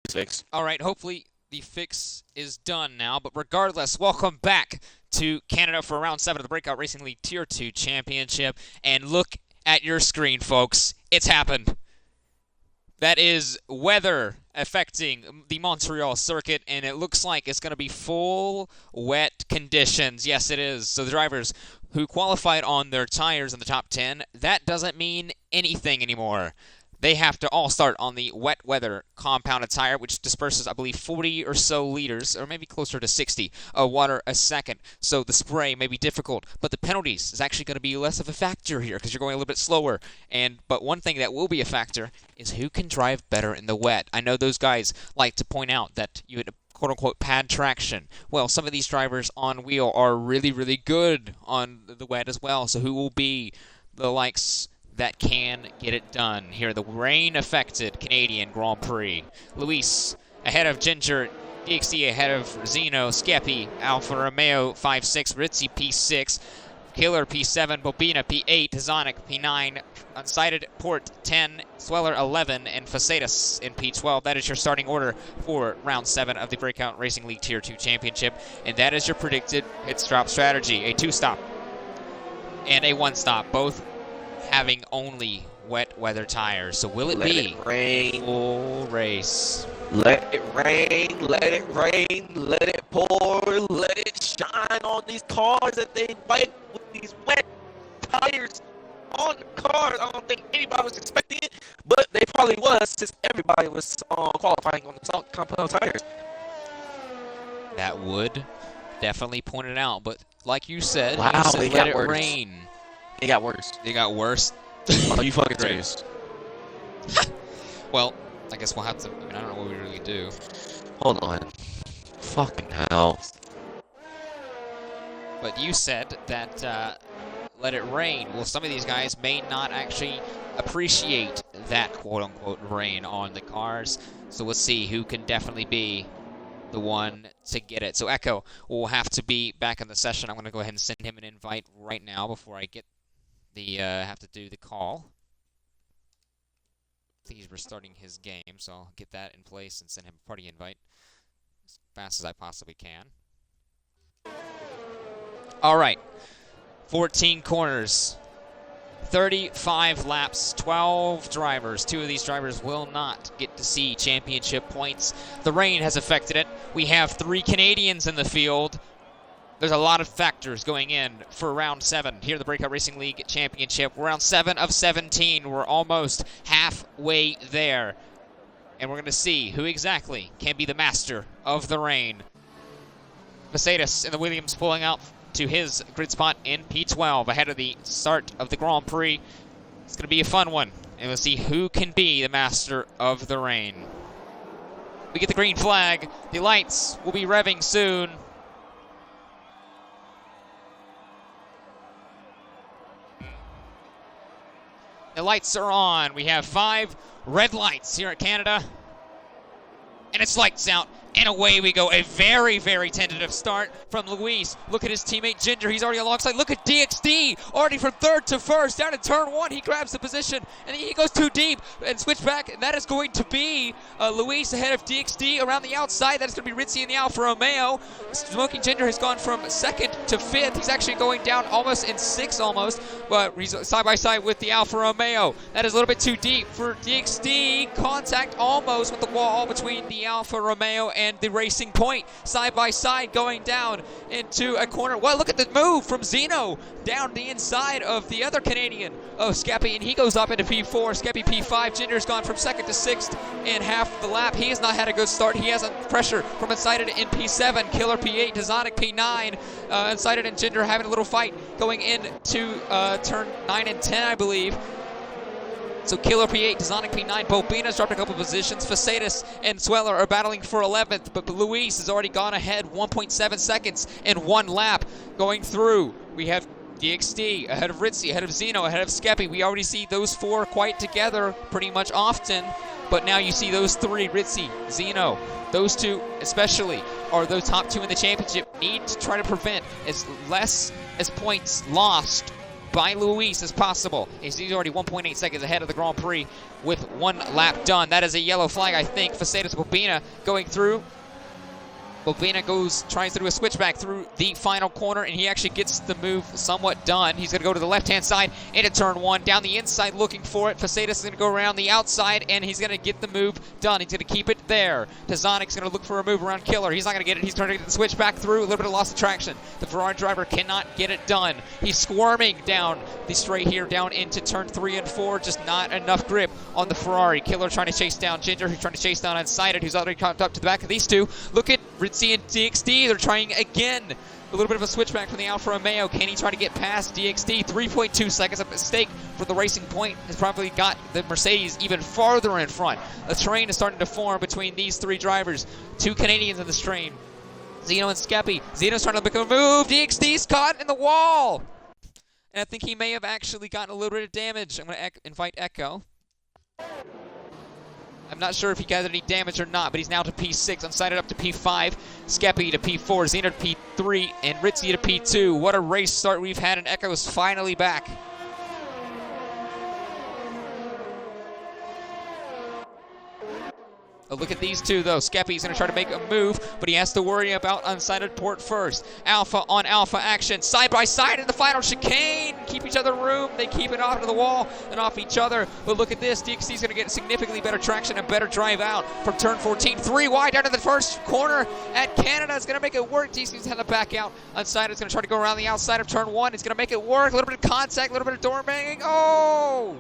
fixed. All right, hopefully the fix is done now. But regardless, welcome back to Canada for round 7 of the Breakout Racing League Tier 2 Championship. And look at your screen, folks. It's happened. That is weather affecting the Montreal circuit, and it looks like it's going to be full wet conditions. Yes, it is. So the drivers who qualified on their tires in the top 10, that doesn't mean anything anymore. They have to all start on the wet weather compounded tire, which disperses, I believe, 40 or so liters, or maybe closer to 60, of water a second. So the spray may be difficult, but the penalties is actually going to be less of a factor here because you're going a little bit slower. But one thing that will be a factor is who can drive better in the wet. I know those guys like to point out that you had quote-unquote pad traction. Well, some of these drivers on wheel are really, really good on the wet as well. So who will be the likes that can get it done here? The rain-affected Canadian Grand Prix. Luis ahead of Ginger, DXD ahead of Xeno, Skeppy, Alfa Romeo 5-6, Ritzy P6, Killer P7, Bobina P8, Zonic P9, Unsighted Port 10, Sweller 11, and Facetas in P12. That is your starting order for round 7 of the Breakout Racing League Tier 2 Championship, and that is your predicted pit stop strategy. A 2-stop and a 1-stop, both having only wet weather tires. So will it be rain. Full race? Let it rain, let it rain, let it pour, let it shine on these cars that they bike with these wet tires on the cars. I don't think anybody was expecting it, but they probably was since everybody was qualifying on the compound tires. That would definitely point it out, but like you said, wow, you said let it rain. It got worse. It got worse? Are you fucking serious? Well, I guess we'll have to, I don't know what we really do. Hold on. Fucking hell. But you said that let it rain. Well, some of these guys may not actually appreciate that quote-unquote rain on the cars. So we'll see who can definitely be the one to get it. So Echo will have to be back in the session. I'm going to go ahead and send him an invite right now before I get have to do the call. I think he's restarting his game, so I'll get that in place and send him a party invite as fast as I possibly can. All right, 14 corners, 35 laps, 12 drivers. 2 of these drivers will not get to see championship points. The rain has affected it. We have 3 Canadians in the field. There's a lot of factors going in for round 7 here at the Breakout Racing League Championship. We're round 7 of 17. We're almost halfway there. And we're going to see who exactly can be the master of the rain. Mercedes in the Williams pulling out to his grid spot in P12 ahead of the start of the Grand Prix. It's going to be a fun one. And we'll see who can be the master of the rain. We get the green flag. The lights will be revving soon. The lights are on. We have 5 red lights here at Canada. And it's lights out. And away we go. A very, very tentative start from Luis. Look at his teammate Ginger. He's already alongside. Look at DXD. Already from 3rd to 1st. Down in turn 1. He grabs the position. And he goes too deep. And switch back. And that is going to be Luis ahead of DXD. Around the outside. That is going to be Ritzy in the Alfa Romeo. Smoking Ginger has gone from 2nd to 5th. He's actually going down almost in 6th almost. But he's side by side with the Alfa Romeo. That is a little bit too deep for DXD. Contact almost with the wall between the Alfa Romeo and the Racing Point, side by side going down into a corner. Well, look at the move from Xeno down the inside of the other Canadian, Skeppy, and he goes up into P4. Skeppy P5. Ginger's gone from 2nd to 6th in half the lap. He has not had a good start. He has a pressure from Unsighted in P7, Killer P8, Dazonic P9. Unsighted and Ginger having a little fight going into turn 9 and 10, I believe. So Killer P8, Dazonic P9, Bobina's dropped a couple positions. Facetas and Sweller are battling for 11th, but Luis has already gone ahead 1.7 seconds in 1 lap going through. We have DXD ahead of Ritzy, ahead of Xeno, ahead of Skeppy. We already see those 4 quite together pretty much often, but now you see those 3, Ritzy, Xeno. Those 2 especially are those top 2 in the championship. Need to try to prevent as less as points lost by Luis as possible. He's already 1.8 seconds ahead of the Grand Prix with 1 lap done. That is a yellow flag, I think. Facetas Bobina going through. Bobina tries to do a switchback through the final corner, and he actually gets the move somewhat done. He's going to go to the left-hand side into turn 1, down the inside looking for it. Facetas is going to go around the outside, and he's going to get the move done. He's going to keep it there. Tazanic's going to look for a move around Killer. He's not going to get it. He's trying to get the switch back through. A little bit of loss of traction. The Ferrari driver cannot get it done. He's squirming down the straight here, down into turn 3 and 4. Just not enough grip on the Ferrari. Killer trying to chase down Ginger, who's trying to chase down Unsighted, who's already caught up to the back of these two. Look at Ritzy and DXD. They're trying again. A little bit of a switchback from the Alfa Romeo. Can he try to get past DXD? 3.2 seconds. A mistake for the Racing Point has probably got the Mercedes even farther in front. A train is starting to form between these 3 drivers. 2 Canadians in this train. Xeno and Skeppy. Xeno's trying to make a move. DXD's caught in the wall. And I think he may have actually gotten a little bit of damage. I'm going to invite Echo. I'm not sure if he gathered any damage or not, but he's now to P6. Unsighted up to P5. Skeppy to P4. Xeno to P3. And Ritzy to P2. What a race start we've had, and Echo's finally back. Oh, look at these two, though. Skeppy's going to try to make a move, but he has to worry about Unsighted port first. Alpha on Alpha action. Side by side in the final chicane. Keep each other room. They keep it off to the wall and off each other. But look at this. DXC's going to get significantly better traction and better drive out from turn 14. 3 wide down to the first corner at Canada. Is going to make it work. DXC's had to back out. Unsighted's going to try to go around the outside of turn 1. It's going to make it work. A little bit of contact, a little bit of door banging. Oh!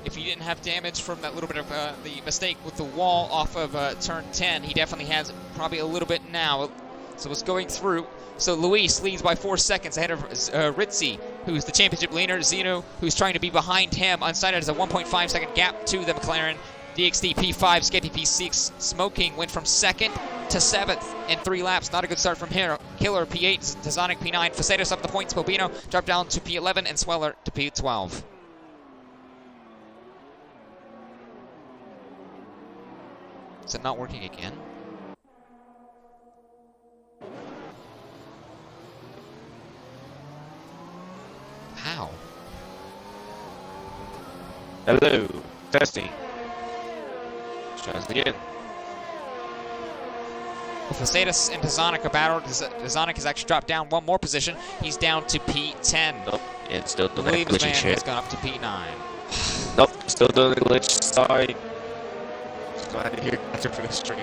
If he didn't have damage from that little bit of the mistake with the wall off of turn 10, he definitely has probably a little bit now. So it's going through. So Luis leads by 4 seconds ahead of Ritzy, who's the championship leader. Xeno, who's trying to be behind him. Unsighted has a 1.5 second gap to the McLaren. DXD P5, Skeppy P6. Smoking went from 2nd to 7th in 3 laps. Not a good start from here. Killer P8, Tazonic P9. Facetas up the points. Bobino dropped down to P11 and Sweller to P12. Is it not working again? How? Hello. Testing. Let's try this again. Well, Facetas and Tazonic are battled. Tazonic has actually dropped down 1 more position. He's down to P10. Nope. It's still doing that Williams glitchy man shit. has gone up to P9. Nope. Still doing the glitch. Sorry. Glad to hear after for the stream.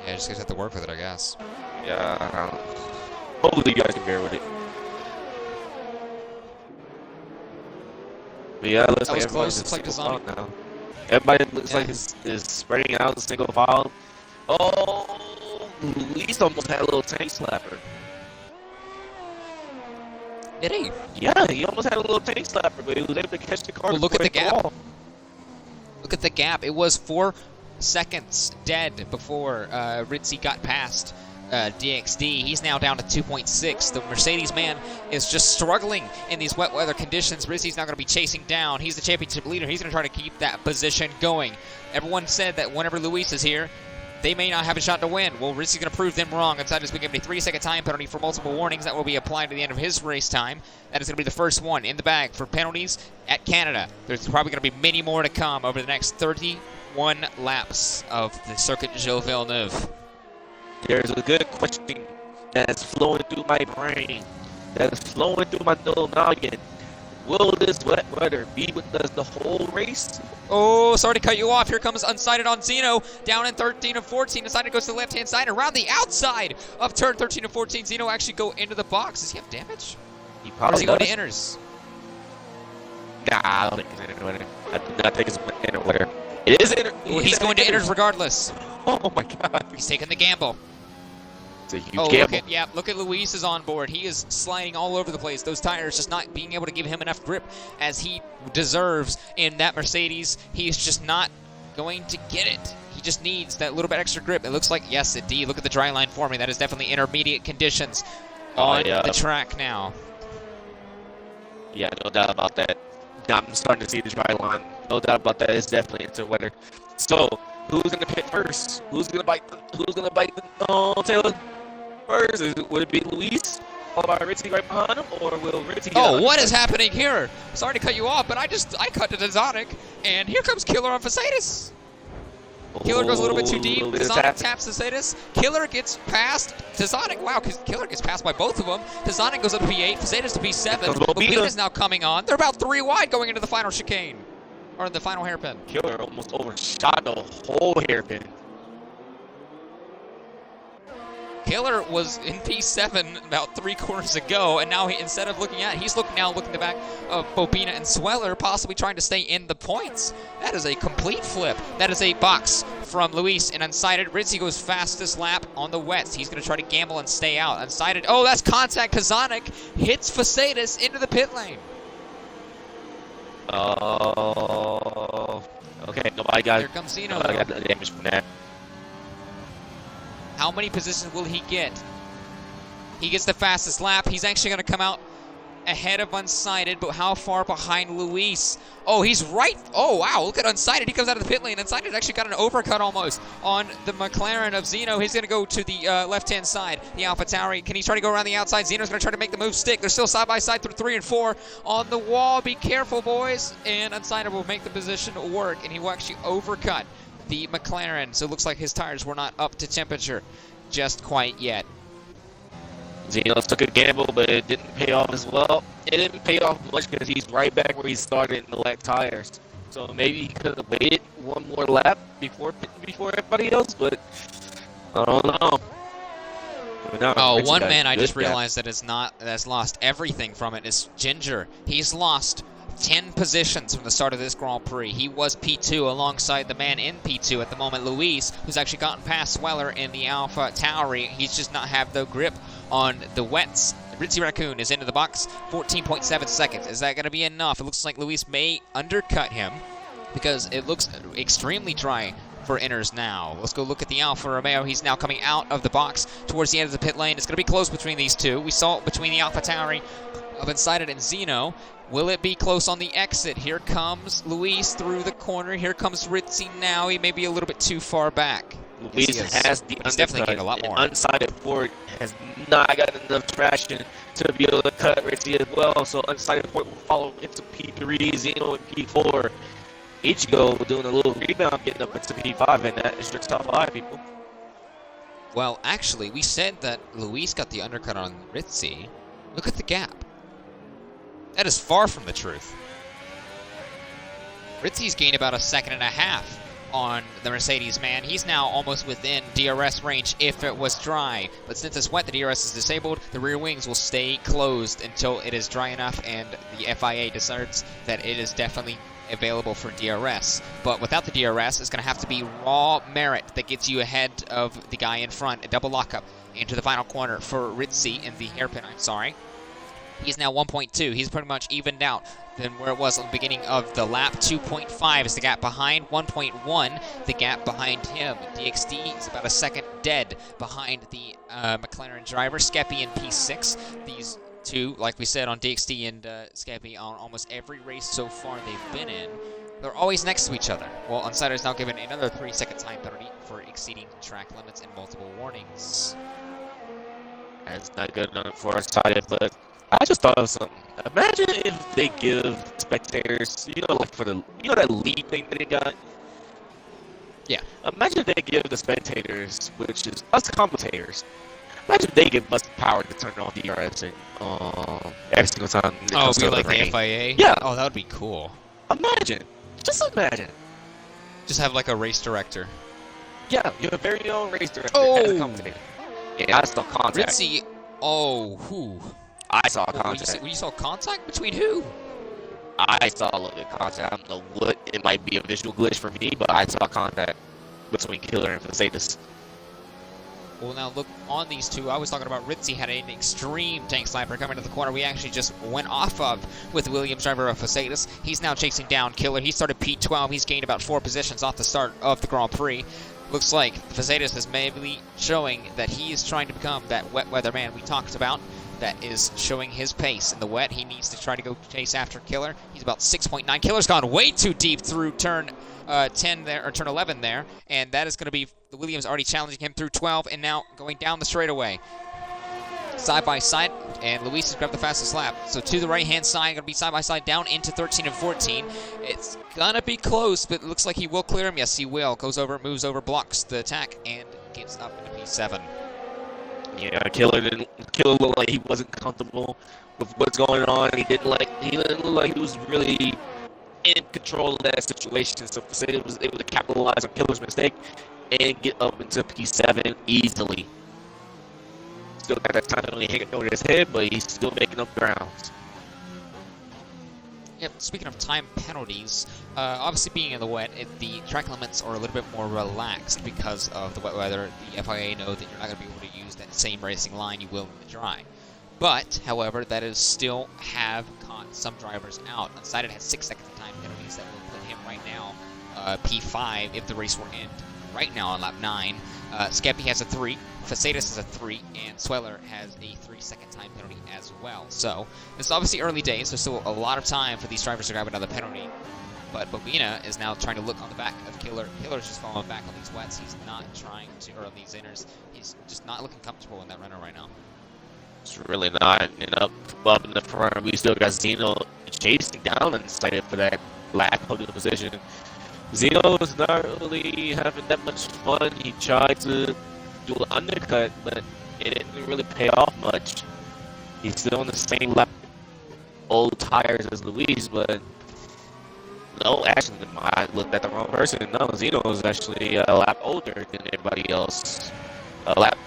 Yeah, just guys have to work with it, I guess. Yeah. Hopefully you guys can bear with it. But yeah, it looks like everybody's Looks like single Tazonic. file now. Everybody looks like is spreading out in single file. Oh, Luis almost had a little tank slapper. Did he? Yeah, he almost had a little tank slapper, but he was able to catch the car. Well, look at the gap. Wall. Look at the gap. It was 4 seconds dead before Ritzy got past DXD. He's now down to 2.6. The Mercedes man is just struggling in these wet weather conditions. Ritzy's not going to be chasing down. He's the championship leader. He's going to try to keep that position going. Everyone said that whenever Luis is here, they may not have a shot to win. Well, Ritzy's going to prove them wrong. Inside is being given a 3-second time penalty for multiple warnings that will be applied to the end of his race time. That is going to be the first one in the bag for penalties at Canada. There's probably going to be many more to come over the next 31 laps of the Circuit Gilles Villeneuve. There's a good question that's flowing through my brain, that's flowing through my little noggin. Will this wet weather be with us the whole race? Oh, sorry to cut you off. Here comes Unsighted on Xeno. Down in 13 and 14. Unsighted goes to the left-hand side. Around the outside of turn 13 and 14. Xeno actually go into the box. Does he have damage? He Or probably does he go to does. inners? Nah, I don't think it's inner winner. I do not think it's inner winner. It is inner. Well, he's going to inners regardless. Oh my god. He's taking the gamble. It's a huge Oh, gamble. look at Luis is on board. He is sliding all over the place. Those tires just not being able to give him enough grip as he deserves in that Mercedes. He's just not going to get it. He just needs that little bit extra grip. It looks like, yes, indeed. Look at the dry line forming. That is definitely intermediate conditions on the track now. Yeah, no doubt about that. I'm starting to see the dry line. No doubt about that. It's definitely into winter. So, who's gonna pit first? Who's gonna bite the tail first? Would it be Luis followed by Ritzy right behind him, or will Ritzy? Oh, what is happening here? Sorry to cut you off, but I cut to Desonic, and here comes Killer on Facetus. Killer goes a little bit too deep. Desonic taps Facetus. Killer gets past Desonic. Wow, Killer gets passed by both of them. Desonic goes up to P8, Facetus to P7. Bobina is now coming on. They're about 3 wide going into the final chicane. Or the final hairpin. Killer almost overshot the whole hairpin. Killer was in P7 about 3 corners ago, and now instead of looking at, he's looking the back of Bobina and Sweller, possibly trying to stay in the points. That is a complete flip. That is a box from Luis and Unsighted. Ritzy goes fastest lap on the wets. He's going to try to gamble and stay out. Unsighted. Oh, that's contact. Kazanic hits Facetus into the pit lane. Oh, okay. Nobody got. Here comes Xeno. Nobody got the damage from that. How many positions will he get? He gets the fastest lap. He's actually going to come out ahead of Unsighted, but how far behind Luis? Oh, he's right. Oh, wow. Look at Unsighted. He comes out of the pit lane. Unsighted actually got an overcut almost on the McLaren of Xeno. He's going to go to the left-hand side. The AlphaTauri. Can he try to go around the outside? Xeno's going to try to make the move stick. They're still side by side through 3 and 4 on the wall. Be careful, boys. And Unsighted will make the position work, and he will actually overcut the McLaren. So it looks like his tires were not up to temperature just quite yet. Xeno took a gamble, but it didn't pay off as well. It didn't pay off much because he's right back where he started in the left tires. So maybe he could have waited one more lap before everybody else, but I don't know. Oh, one man I just realized that has lost everything from it is Ginger. He's lost 10 positions from the start of this Grand Prix. He was P2 alongside the man in P2 at the moment, Luis, who's actually gotten past Sweller in the AlphaTauri. He's just not have the grip on the wets. Ritzy Raccoon is into the box, 14.7 seconds. Is that going to be enough? It looks like Luis may undercut him because it looks extremely dry for inners now. Let's go look at the Alfa Romeo. He's now coming out of the box towards the end of the pit lane. It's going to be close between these two. We saw it between the AlphaTauri of Unsighted and Xeno. Will it be close on the exit? Here comes Luis through the corner. Here comes Ritzy now. He may be a little bit too far back. Luis has the He's definitely gained a lot more. Unsighted Ford has not got enough traction to be able to cut Ritzy as well. So Unsighted Ford will follow into P3, Xeno and P4. Ichigo doing a little rebound, getting up into P5, and that is your top 5, people. Well, actually, we said that Luis got the undercut on Ritzy. Look at the gap. That is far from the truth. Ritzy's gained about 1.5 seconds on the Mercedes man. He's now almost within DRS range if it was dry. But since it's wet, the DRS is disabled. The rear wings will stay closed until it is dry enough and the FIA decides that it is definitely available for DRS. But without the DRS, it's going to have to be raw merit that gets you ahead of the guy in front. A double lockup into the final corner for Ritzy in the hairpin, I'm sorry. He's now 1.2. He's pretty much evened out than where it was at the beginning of the lap. 2.5 is the gap behind. 1.1 the gap behind him. DXD is about 1 second dead behind the McLaren driver. Skeppy in P6. These two, like we said, on DXD and Skeppy on almost every race so far they've been in, they're always next to each other. Well, Unsighted is now given another 3-second time penalty for exceeding track limits and multiple warnings. That's not good enough for Unsighted, but I just thought of something. Imagine if they give spectators, like for the, that lead thing that they got? Yeah. Imagine if they give the spectators, which is us commentators, imagine if they give us the power to turn off DRS and every single time. Oh, be like the FIA? Yeah. Oh, that would be cool. Imagine. Just imagine. Just have like a race director. Yeah, you have a very own race director as a commentator. Yeah, I saw contact. Ritzy, who? I saw contact. You saw contact between who? I saw a little bit of contact. I don't know what. It might be a visual glitch for me, but I saw contact between Killer and Facetus. Well, now look on these two. I was talking about Ritzy had an extreme tank sniper coming to the corner. We actually just went off of with Williams driver of Facetus. He's now chasing down Killer. He started P12. He's gained about 4 positions off the start of the Grand Prix. Looks like Facetus is maybe showing that he is trying to become that wet weather man we talked about. that is showing his pace in the wet. He needs to try to go chase after Killer. He's about 6.9. Killer's gone way too deep through turn 10 there, or turn 11 there, and that is going to be the Williams already challenging him through 12, and now going down the straightaway. Side by side, and Luis has grabbed the fastest lap. So to the right-hand side, going to be side by side down into 13 and 14. It's going to be close, but it looks like he will clear him. Yes, he will. Goes over, moves over, blocks the attack, and gets up into P7. Yeah, Killer looked like he wasn't comfortable with what's going on. He didn't look like he was really in control of that situation. So Faceta was able to capitalize on Killer's mistake and get up into P7 easily. Still got that time penalty hanging over his head, but he's still making up grounds. Yep, speaking of time penalties, obviously being in the wet, the track limits are a little bit more relaxed because of the wet weather. The FIA know that you're not going to be able to use that same racing line you will in the dry. But, however, that is still have caught some drivers out. Undecided has 6 seconds of time penalties that will put him right now P5 if the race were end right now on lap 9. Skeppy has a 3, Facetas has a 3, and Sweller has a 3-second time penalty as well. So, this is obviously early days, so still a lot of time for these drivers to grab another penalty. But Bobina is now trying to look on the back of Killer. Killer's just falling back on these wets. He's not trying to, or on these inners. He's just not looking comfortable in that runner right now. It's really not. And up in the front, we still got Xeno chasing down and excited for that black podium position. Xeno is not really having that much fun. He tried to do an undercut, but it didn't really pay off much. He's still on the same lap, old tires as Luis, but no, actually, I looked at the wrong person. No, Xeno is actually a lap older than everybody else. A lap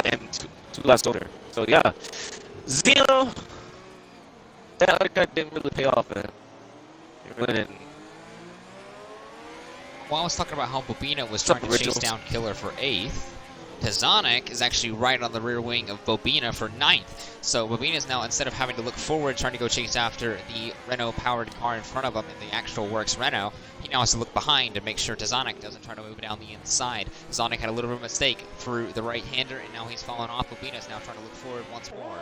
and two laps older. So yeah, Xeno, that undercut didn't really pay off, man. It really didn't. While I was talking about how Bobina was trying to chase down Killer for 8th, Tazonic is actually right on the rear wing of Bobina for 9th. So Bobina is now, instead of having to look forward, trying to go chase after the Renault-powered car in front of him in the actual works Renault, he now has to look behind and make sure Tazonic doesn't try to move down the inside. Tazonic had a little bit of a mistake through the right-hander, and now he's fallen off. Bobina is now trying to look forward once more.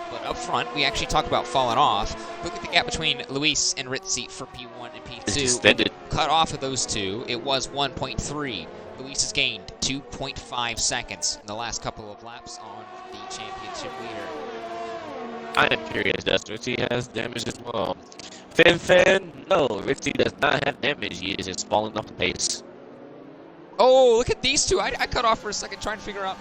But up front, we actually talk about falling off. Look at the gap between Luis and Ritzy for P1 and P2. Cut off of those two, it was 1.3. Luis has gained 2.5 seconds in the last couple of laps on the championship leader. I am curious, does Ritzy has damage as well? Fan, no, Ritzy does not have damage. He is just falling off the pace. Oh, look at these two. I cut off for a second trying to figure out.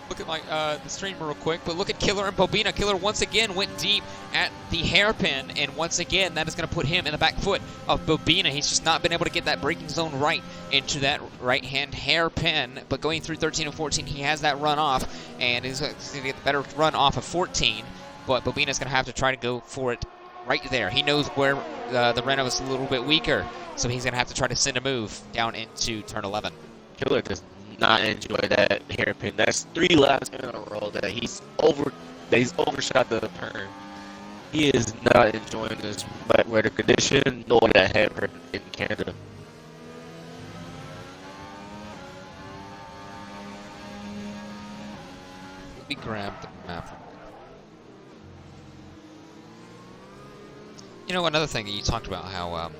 Look at my the stream real quick, but look at Killer and Bobina. Killer once again went deep at the hairpin, and once again that is going to put him in the back foot of Bobina. He's just not been able to get that braking zone right into that right-hand hairpin, but going through 13 and 14, he has that run off, and he's going to get the better run off of 14, but Bobina's going to have to try to go for it right there. He knows where the Renault is a little bit weaker, so he's going to have to try to send a move down into turn 11. Killer does not enjoy that hairpin. That's 3 laps in a row that he's overshot the turn. He is not enjoying this wet weather condition nor that hairpin in Canada. Let me grab the map. You know, another thing that you talked about, how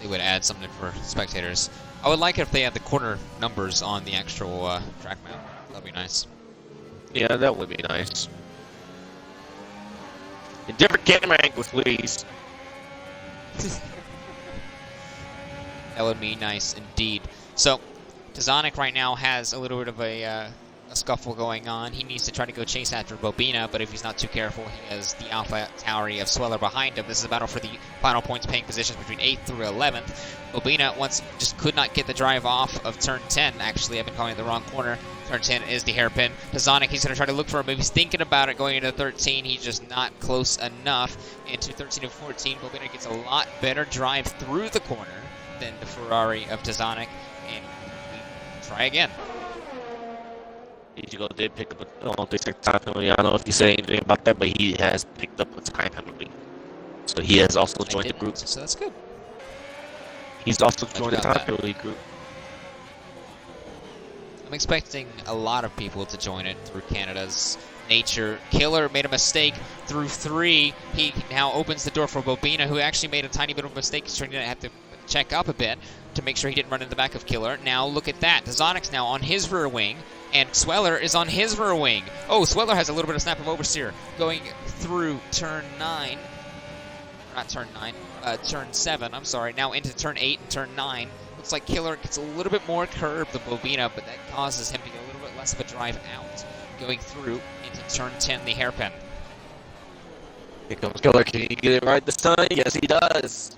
they would add something for spectators. I would like it if they had the corner numbers on the actual track map. That'd be nice. Yeah, that would be nice. In different camera angles, please. That would be nice indeed. So, Tazonic right now has a little bit of a scuffle going on. He needs to try to go chase after Bobina, but if he's not too careful, he has the Alpha Tauri of Sweller behind him. This is a battle for the final points paying positions between 8th through 11th. Bobina once just could not get the drive off of turn 10. Actually, I've been calling it the wrong corner. Turn 10 is the hairpin. Tazonic, he's going to try to look for a move. He's thinking about it going into 13. He's just not close enough. Into 13 and 14, Bobina gets a lot better drive through the corner than the Ferrari of Tazonic. And we try again. Ichigo did pick up a 3-second time penalty. I don't know if you say anything about that, but he has picked up a time penalty. So he has also joined the group. So that's good. He's also joined the time penalty group. I'm expecting a lot of people to join it through Canada's nature. Killer made a mistake through 3. He now opens the door for Bobina, who actually made a tiny bit of a mistake. He's trying to have to check up a bit to make sure he didn't run in the back of Killer. Now look at that. Dazonix now on his rear wing, and Sweller is on his rear wing. Oh, Sweller has a little bit of snap of oversteer going through turn 9. Not turn 9, turn 7, I'm sorry. Now into turn 8 and turn 9. Looks like Killer gets a little bit more curb than Bobina, but that causes him to get a little bit less of a drive out. Going through into turn 10, the hairpin. Here comes Killer. Can he get it right this time? Yes, he does.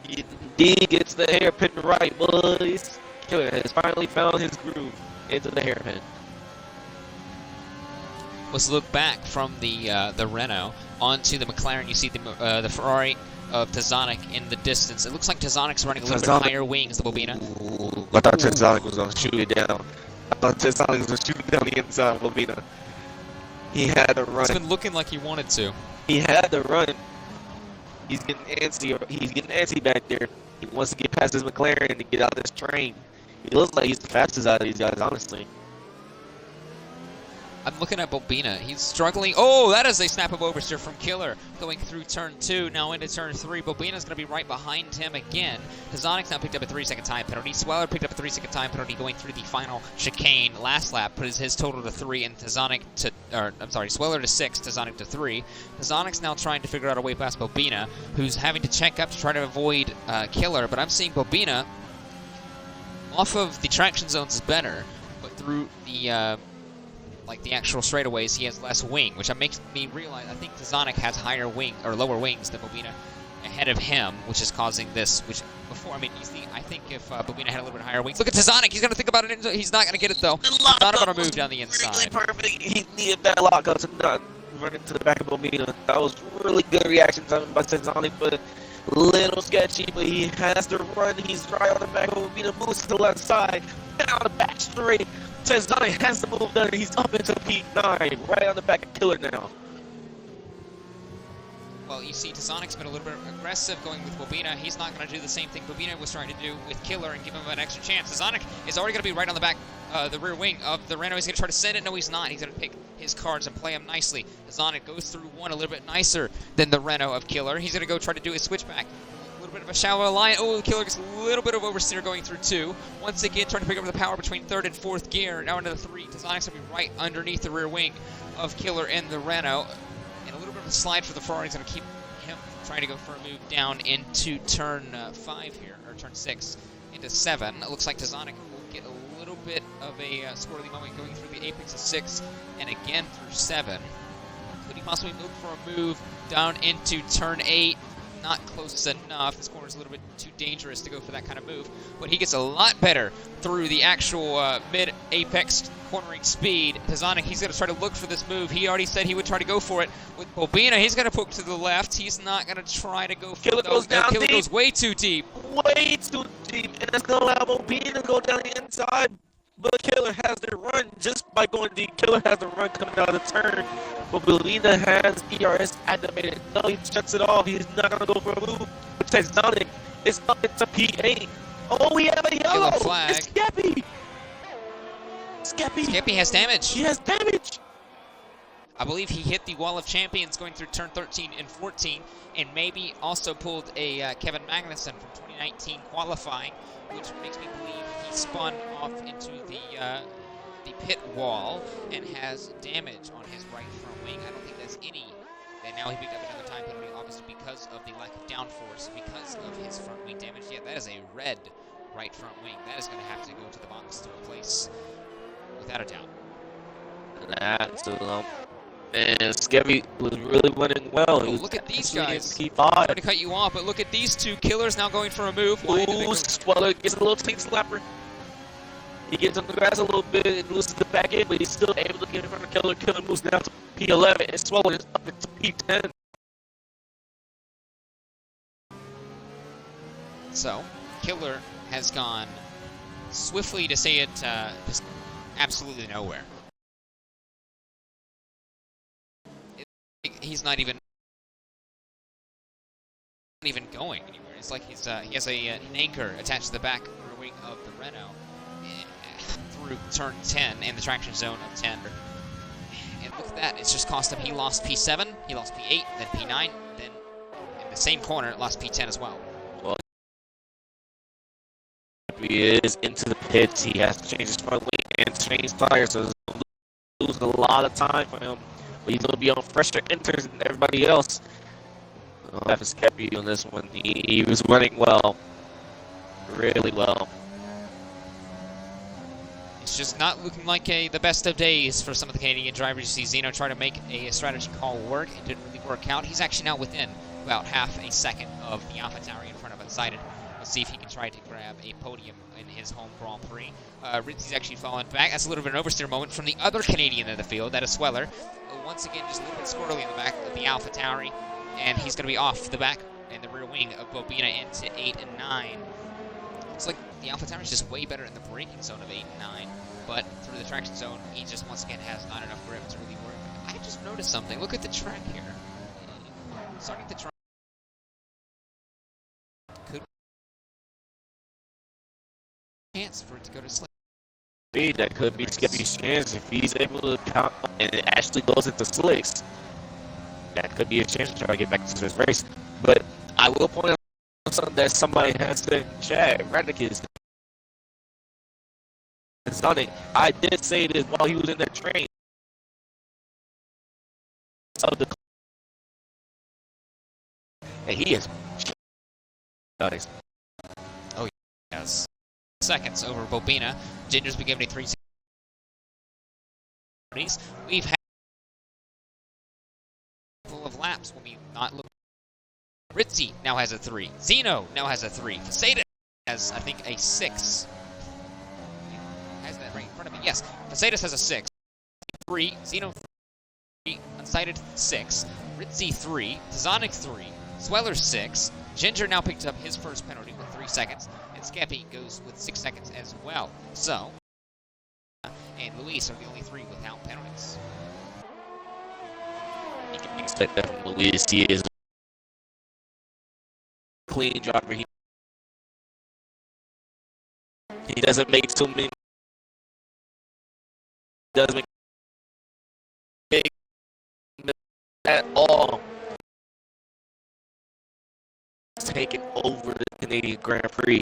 He indeed gets the hairpin right, boys. Killer has finally found his groove into the hairpin. Let's look back from the Renault onto the McLaren. You see the Ferrari of Tazonic in the distance. It looks like Tazonic's running a little bit higher wings than Bobina. Ooh, I thought Tazonic was going to shoot it down. I thought Tazonic was going to shoot it down the inside of Bobina. He had to run. It's been looking like he wanted to. He had to run. He's getting antsy. He's getting antsy back there. He wants to get past his McLaren and get out of this train. He looks like he's the fastest out of these guys, honestly. I'm looking at Bobina. He's struggling. Oh, that is a snap of oversteer from Killer. Going through turn 2, now into turn 3. Bobina's going to be right behind him again. Tazonic's now picked up a 3-second time penalty. Sweller picked up a 3-second time penalty going through the final chicane. Last lap put his total to 3 and Sweller to 6, Tazonic to 3. Tazonic's now trying to figure out a way past Bobina, who's having to check up to try to avoid Killer. But I'm seeing Bobina off of the traction zones is better, but through the the actual straightaways, he has less wing, which makes me realize I think Tazonic has higher wing or lower wings than Bobina ahead of him, which is causing this. Which before, I mean, you see, I think if Bobina had a little bit higher wings, look at Tazonic. He's gonna think about it. He's not gonna get it though. Not gonna move down the inside. Really perfect. He needed that lockup to not run into the back of Bobina. That was really good reaction time by Tazonic, but a little sketchy. But he has to run. He's right on the back of Bobina. Moves to the left side, down the back straight. Tazonic has to move down. He's up into P9, right on the back of Killer now. Well, you see, Tazonic's been a little bit aggressive going with Bobina. He's not going to do the same thing Bobina was trying to do with Killer and give him an extra chance. Tazonic is already going to be right on the back, the rear wing of the Renault. He's going to try to send it. No, he's not. He's going to pick his cards and play them nicely. Tazonic goes through one a little bit nicer than the Renault of Killer. He's going to go try to do his switchback. A little bit of a shallow line. Oh, the Killer gets a little bit of oversteer going through 2. Once again, trying to pick up the power between 3rd and 4th gear. Now into the 3. Tazonic's going to be right underneath the rear wing of Killer in the Renault. And a little bit of a slide for the Ferrari is going to keep him trying to go for a move down into turn 5 here, or turn 6, into 7. It looks like Tazonic will get a little bit of a squirrely moment going through the apex of 6 and again through 7. Could he possibly move for a move down into turn 8? Not close enough. This corner is a little bit too dangerous to go for that kind of move, but he gets a lot better through the actual mid-apex cornering speed. Tazonic, he's going to try to look for this move. He already said he would try to go for it with Bobina. He's going to poke to the left. He's not going to try to go for Killer goes down Killer deep. Goes way too deep. Way too deep, and that's going to allow Bobina to go down the inside. But Killer has to run just by going deep. Killer has to run coming out of the turn. But Bobina has ERS activated. No, he shuts it off. He's not going to go for a move. Which says Sonic is up into P8. Oh, we have a yellow. Yellow flag. It's Skeppy. Skeppy has damage. He has damage. I believe he hit the wall of champions going through turn 13 and 14, and maybe also pulled a Kevin Magnussen from 2019 qualifying, which makes me believe he spun off into the pit wall and has damage on his right front wing. I don't think that's any. And now he picked up another time penalty, obviously because of the lack of downforce, because of his front wing damage. Yeah, that is a red right front wing. That is going to have to go to the box to replace, without a doubt. That's a lump. And Skeppy was really running well. Oh, look at these guys. Keep I'm on. trying to cut you off, but look at these two Killers now going for a move. Ooh, Sweller gets a little clean slapper. He gets on the grass a little bit and loses the back end, but he's still able to get in front of Killer. Killer moves down to P11 and Sweller is up into P10. So, Killer has gone swiftly, to say it, just absolutely nowhere. He's not even going anywhere. It's like he has an anchor attached to the back rear wing of the Renault. through turn 10 in the traction zone of 10. And look at that, it's just cost him, he lost P7, he lost P8, then P9, then in the same corner, lost P10 as well. Well, he is into the pits. He has to change his front wing and change tires, so he's going to lose a lot of time for him. But he's going to be on fresher enters than everybody else. I'll have his Cappy on this one. He was running well, really well. It's just not looking like the best of days for some of the Canadian drivers. You see Xeno try to make a strategy call work. It didn't really work out. He's actually now within about half a second of the AlphaTauri in front of Unsighted. Let's see if he can try to grab a podium in his home Grand Prix. Ritzy's actually fallen back. That's a little bit of an oversteer moment from the other Canadian in the field. That is Sweller. Once again, just a little bit squirrely in the back of the AlphaTauri. And he's going to be off the back and the rear wing of Bobina into 8 and 9. Looks like the AlphaTauri is just way better in the braking zone of 8 and 9. But through the traction zone, he just once again has not enough grip to really work. I just noticed something. Look at the track here. Starting to try. Could chance for it to go to slick. That could be Skippy's chance if he's able to count and it actually goes into slicks. That could be a chance to try to get back into this race. But I will point out something that somebody has said in chat. Radicus. Sonic, I did say this while he was in that train. And he is nice. Oh, yes. Seconds over Bobina. Ginger's been given a 3 seconds. We've had full of laps when we not look. Ritzy now has a 3. Xeno now has a 3. Faceta has, I think, a 6. Has that right in front of me? Yes. Facetas has a 6. 3. Xeno 3. Unsighted 6. Ritzy 3. Tzonic 3. Sweller 6. Ginger now picked up his first penalty with 3 seconds. And Skeppy goes with 6 seconds as well. So, and Luis are the only 3 without penalties. You can expect that from Luis. He is a clean driver. He doesn't make too many. Doesn't make big at all. Taking over the Canadian Grand Prix.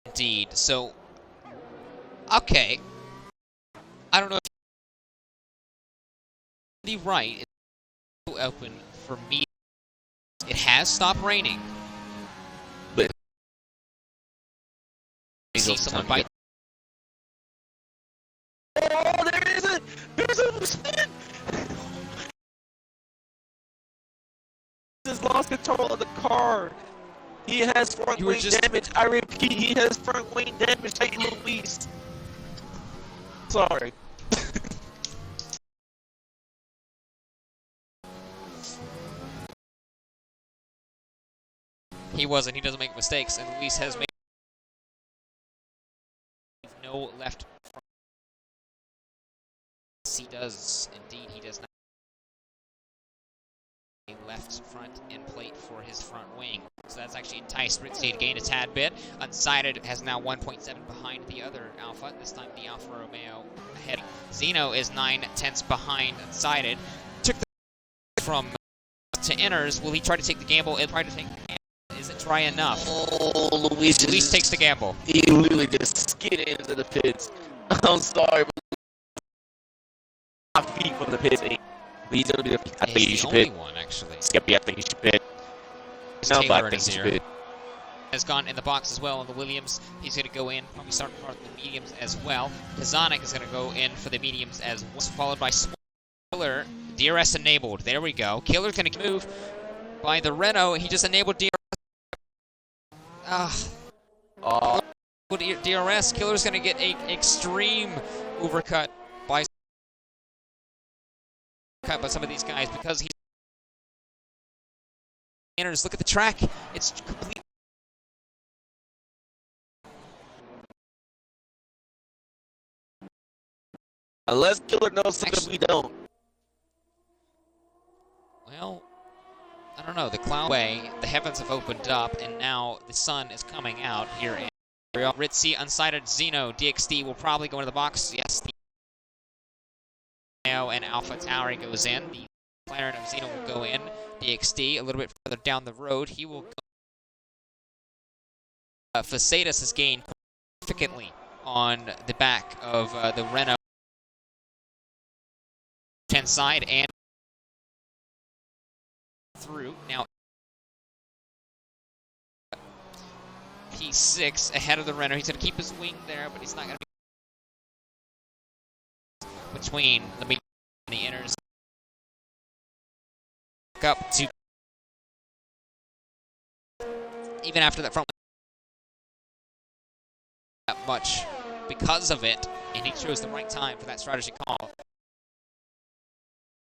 Indeed. So, okay. I don't know if the right is open for me. It has stopped raining. But I see someone bite. Oh, there's a spin. He's lost control of the car. He has front wing damage. I repeat, he has front wing damage. Hey, Luis. Sorry. He wasn't. He doesn't make mistakes, and Luis has made no left front. He does. Indeed, he does not. A left front end plate for his front wing. So that's actually enticed Ritzy to gain a tad bit. Unsighted has now 1.7 behind the other Alpha. This time the Alfa Romeo ahead. Xeno is 9/10 behind Unsighted. Took the from to inners. Will he try to take the gamble? He'll try to take the gamble. Is it dry enough? Oh, Luis takes the gamble. He literally just skidded into the pits. I'm sorry, but 5 feet from the pits. He's gonna be the. I think you should pit. One, actually. Skippy, I think you should pit. No, but I think you should pit. Has gone in the box as well on the Williams. He's going to go in, probably start part of the mediums as well. Tzonic is going to go in for the mediums as well, followed by Killer. DRS enabled. There we go. Killer's going to move by the Renault. He just enabled DRS. DRS. Killer's going to get an extreme overcut by some of these guys because he's. Look at the track. It's complete. Unless Killer knows something we don't. Well, I don't know, the cloud way, the heavens have opened up, and now the sun is coming out here in Ritzy, unsighted Xeno, DXD will probably go into the box. Yes, the and Alpha Tower goes in. The McLaren of Xeno will go in. DXD a little bit further down the road. He will go. Facetas has gained significantly on the back of the Renault 10 side and through. Now P6 ahead of the Renault. He's going to keep his wing there, but he's not going to be between the medium and the inners. Up to even after that front that much because of it, and he chose the right time for that strategy call.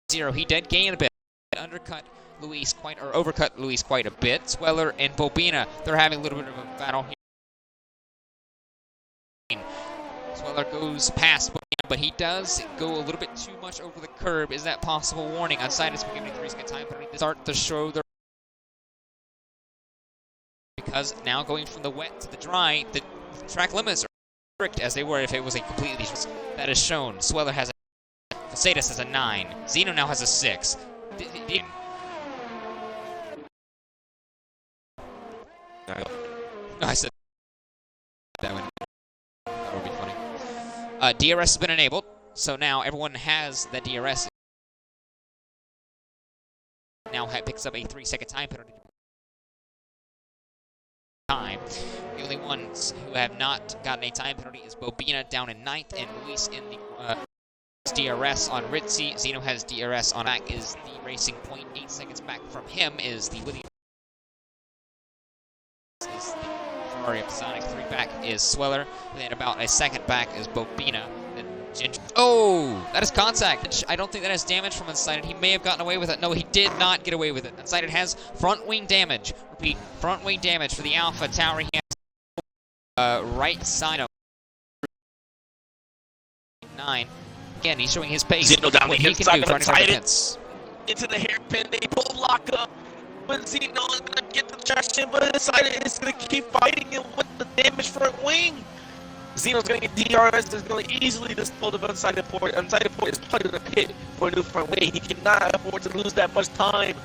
He did gain a bit, undercut Luis quite, or overcut Luis quite a bit. Sweller and Bobina, they're having a little bit of a battle here. Sweller goes past Bobina, but he does go a little bit too much over the curb. Is that possible? Warning, Unsighted is giving a 3-second time penalty to start the show. Because now going from the wet to the dry, the track limits are strict as they were if it was a completely that is shown. Sweller has a Facetas has a 9. Xeno now has a 6. I said that one. That would be funny. DRS has been enabled, so now everyone has that DRS. Now picks up a 3-second time penalty. The only ones who have not gotten a time penalty is Bobina down in 9th and Luis in the DRS on Ritzy. Xeno has DRS on back is the Racing Point. 8 seconds back from him is the Williams. Is the Ferrari of Sonic. 3 back is Sweller. Then about a second back is Bobina. Then Ginger. Oh, that is contact. I don't think that has damage from Unsighted. He may have gotten away with it. No, he did not get away with it. Unsighted has front wing damage. Repeat, front wing damage for the Alpha Tower. He has right side of 9. Again, he's showing his pace. Xeno down what the he inside can do, of trying to Unsighted. Into the hairpin, they both lock up. But Xeno is going to get the traction, but Unsighted is going to keep fighting him with the damage front wing. Xeno's going to get DRS, is going to easily dispose of Unsighted Port. Unsighted Port is probably going to pit for a new front wing. He cannot afford to lose that much time.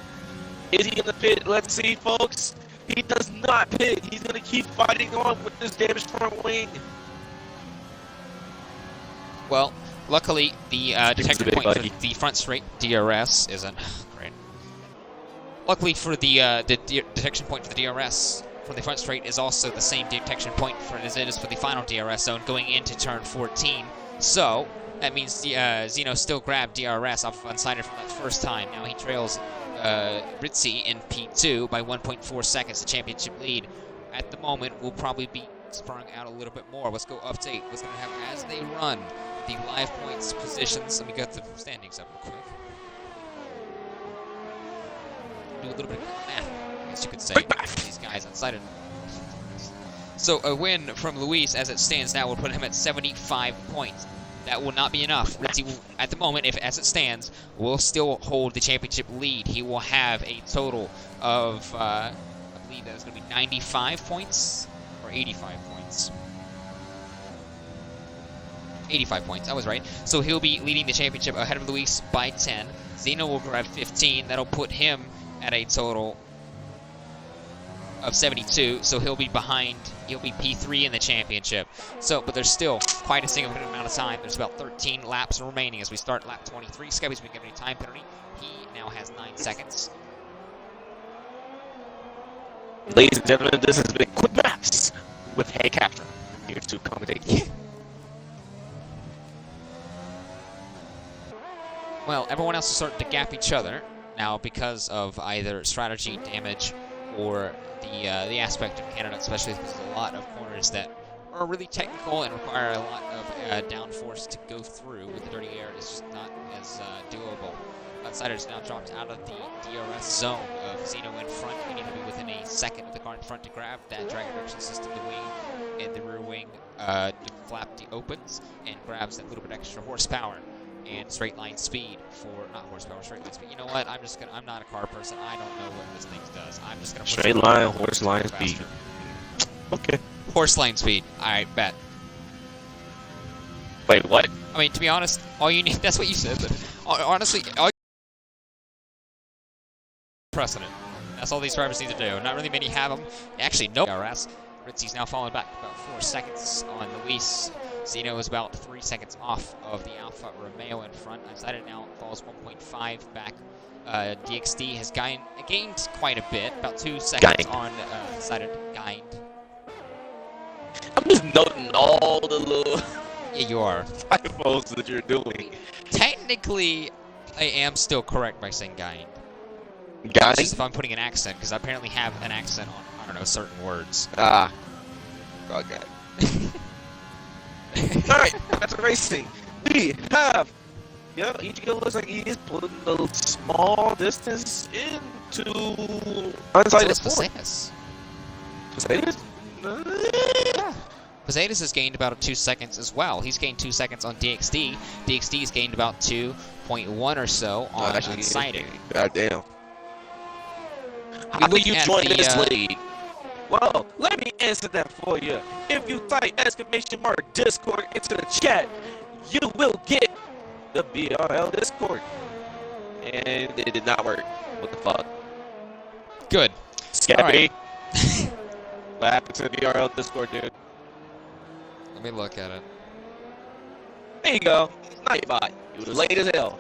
Is he going to pit? Let's see, folks. He does not pit. He's going to keep fighting on with this damaged front wing. Well, luckily, the detection point for the front straight DRS isn't great. Luckily for the detection point for the DRS for the front straight is also the same detection point as it is for the final DRS zone going into turn 14. So that means Xeno still grabbed DRS off of Unsighted from that first time. Now he trails Ritzy in P2 by 1.4 seconds. The championship lead at the moment will probably be sprung out a little bit more. Let's go update what's going to happen as they run the live points positions. Let me get the standings up real quick. Do a little bit of math, I guess you could say. These guys Unsighted. So a win from Luis as it stands now will put him at 75 points. That will not be enough. Ritzy will, at the moment, if as it stands, will still hold the championship lead. He will have a total of, I believe that is going to be 95 points or 85 points. 85 points, I was right. So he'll be leading the championship ahead of Luis by 10. Xeno will grab 15. That'll put him at a total of 72. So he'll be behind. He'll be P3 in the championship. So, but there's still quite a significant amount of time. There's about 13 laps remaining as we start lap 23. Scubby's been given a time penalty. He now has 9 seconds. Ladies and gentlemen, this has been Quick Maps with Hey Captain here to accommodate. Well, everyone else is starting to gap each other now because of either strategy damage or the aspect of Canada, especially because there's a lot of corners that are really technical and require a lot of downforce to go through. With the dirty air, it's just not as doable. Outsiders now dropped out of the DRS zone of Xeno in front. We need to be within a second of the car in front to grab that drag reduction system. The wing and the rear wing flap opens and grabs that little bit extra horsepower. and straight line speed for, not horsepower, straight line speed. You know what? I'm not a car person. I don't know what this thing does. I'm just gonna put Straight line, horse line speed. Okay. Horse line speed. All right, bet. Wait, what? I mean, to be honest, all you need, that's what you said, but honestly, all precedent. That's all these drivers need to do. Not really many have them. Actually, no. BRS. Ritzy's now falling back about 4 seconds on Luis. Xeno is about 3 seconds off of the Alfa Romeo in front. Unsighted now falls 1.5 back. DXD has gained quite a bit, about 2 seconds on Unsighted. Gained. I'm just noting all the little Yeah, you are. typos that you're doing. Technically, I am still correct by saying gained. Guys? It's just if I'm putting an accent, because I apparently have an accent on, I don't know, certain words. Ah. Okay. Alright, that's racing. We have. Yeah, Ichigo looks like he is putting a small distance into unsighted sport. Posadas? Yeah. Posadas has gained about 2 seconds as well. He's gained 2 seconds on DXD. DXD's gained about 2.1 or so on Unsighted. God damn. How do you join this league? Well, let me answer that for you. If you type !Discord into the chat, you will get the BRL Discord. And it did not work. What the fuck? Good. Scappy. Right. What happened to the BRL Discord, dude? Let me look at it. There you go. Nightbot. You was late as hell.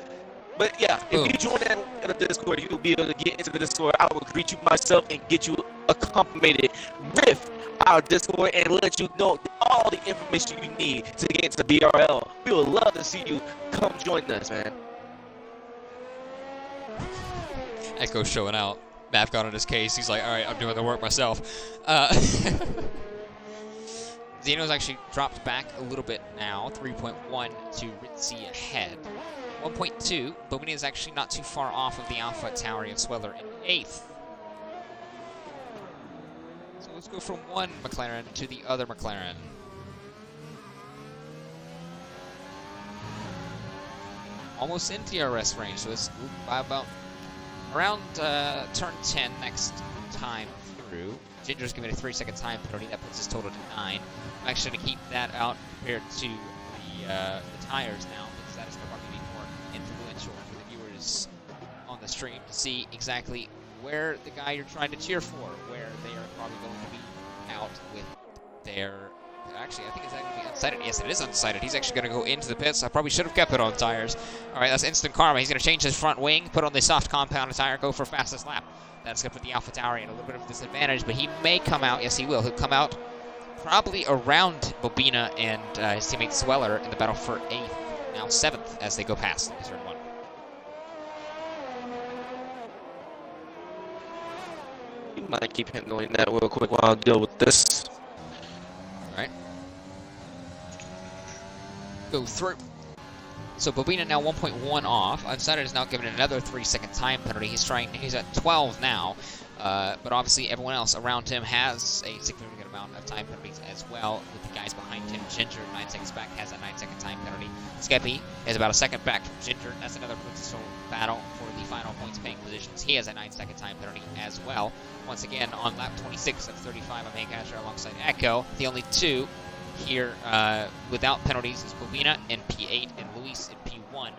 But yeah, if Boom. you join that in the Discord, you'll be able to get into the Discord. I will greet you myself and get you accommodated with our Discord and let you know all the information you need to get into BRL. We would love to see you come join us, man. Echo showing out. Mav got on his case. He's like, all right, I'm doing the work myself. Xeno's actually dropped back a little bit now, 3.1 to Ritzy ahead. 1.2, Bobini is actually not too far off of the Alpha Tauri of Sweller in 8th. So let's go from one McLaren to the other McLaren. Almost in DRS range, so it's by about around turn 10 next time through. Ginger's giving a 3-second time penalty. That puts his total to 9. I'm actually going to keep that out compared to the tires now, because that is going to probably be more influential for the viewers on the stream to see exactly where the guy you're trying to cheer for, where they are probably going to be out with their... Actually, I think it's actually unsighted. Yes, it is unsighted. He's actually going to go into the pits. I probably should have kept it on tires. All right, that's instant karma. He's going to change his front wing, put on the soft compound tire, go for fastest lap. That's going to put the Alpha Tauri in a little bit of a disadvantage, but he may come out. Yes, he will. He'll come out probably around Bobina and his teammate Sweller in the battle for 8th. Now 7th as they go past turn 1. You might keep handling that real quick while I deal with this. All right. Go through. So Bobina now 1.1 off. Unsighted is now given another 3-second time penalty. He's at 12 now, but obviously everyone else around him has a significant amount of time penalties as well. With the guys behind him, Ginger 9 seconds back has a 9-second time penalty. Skeppy is about a second back from Ginger. That's another potential battle for the final points paying positions. He has a 9-second time penalty as well. Once again on lap 26 of 35, I'm Hank Asher alongside Echo. The only two here without penalties is Bobina in P8 and Luis in P1.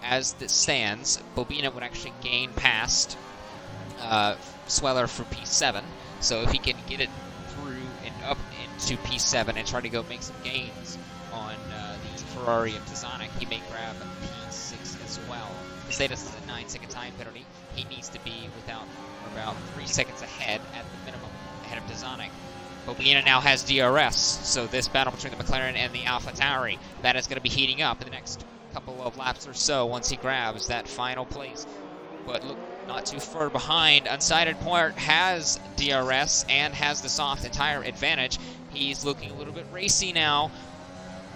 As this stands, Bobina would actually gain past Sweller for P7. So if he can get it through and up into P7 and try to go make some gains on the Ferrari of Tazanic, he may grab P6 as well. The status is a 9-second time penalty. He needs to be about 3 seconds ahead at the minimum, ahead of Tazanic. Bobina now has DRS, so this battle between the McLaren and the Alpha Tauri, that is going to be heating up in the next couple of laps or so once he grabs that final place. But look, not too far behind. Unsighted Point has DRS and has the soft and tire advantage. He's looking a little bit racy now.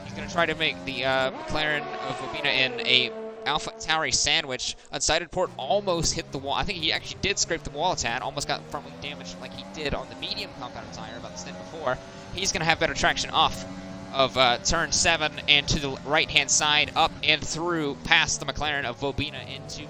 He's going to try to make the McLaren of Bobina in a Alpha Tauri sandwich. Unsighted Port almost hit the wall. I think he actually did scrape the wall a tad. Almost got front wing damage like he did on the medium compound tire about the stint before. He's going to have better traction off of turn 7 and to the right-hand side, up and through past the McLaren of Bobina into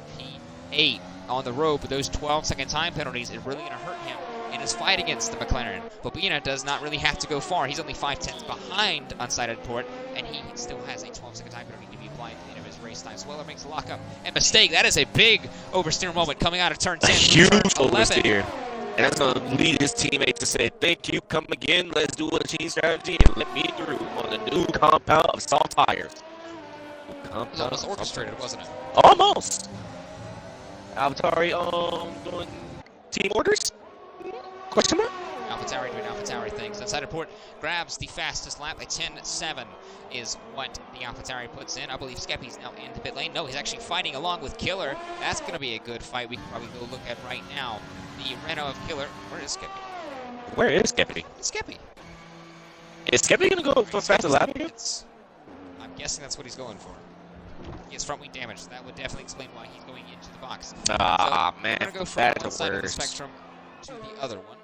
P8 on the road. But those 12-second time penalties is really going to hurt him in his fight against the McLaren. Bobina does not really have to go far. He's only 5/10 behind unsighted port, and he still has a 12-second time penalty to be applied at the end of his race time. Sweller makes a lockup and mistake. That is a big oversteer moment coming out of turn 10. Huge turn 11. oversteer. And that's going to lead his teammates to say, thank you, come again, let's do a team strategy, and let me through on the new compound of soft tires. It was almost orchestrated, wasn't it? Almost. Alvatari doing team orders? Question mark? AlphaTauri doing AlphaTauri things. Unsighted port grabs the fastest lap. A 10.7 is what the AlphaTauri puts in. I believe Skeppy's now in the pit lane. No, he's actually fighting along with Killer. That's going to be a good fight. We can probably go look at right now. The Renault of Killer. Where is Skeppy? Where is Skeppy? It's Skeppy. Is Skeppy going to go for faster lap again? I'm guessing that's what he's going for. He has front wing damage, so that would definitely explain why he's going into the box. Ah, so man. We're going to go from one side of the spectrum to the other one.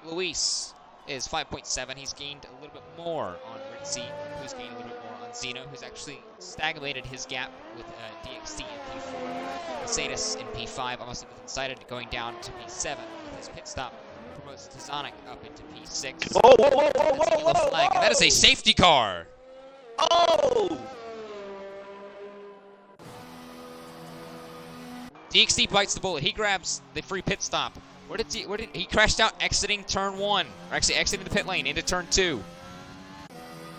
Luis is 5.7. He's gained a little bit more on Ritzy, who's gained a little bit more on Xeno, who's actually stagnated his gap with DXT in P4. Mercedes in P5, obviously with Unsighted going down to P7 with his pit stop. Promotes Tazonic up into P6. Whoa, whoa, whoa, whoa, whoa, whoa, flag, and that is a safety car. Oh! DXT bites the bullet. He grabs the free pit stop. Where did he crashed out exiting turn 1, or actually exiting the pit lane into turn 2.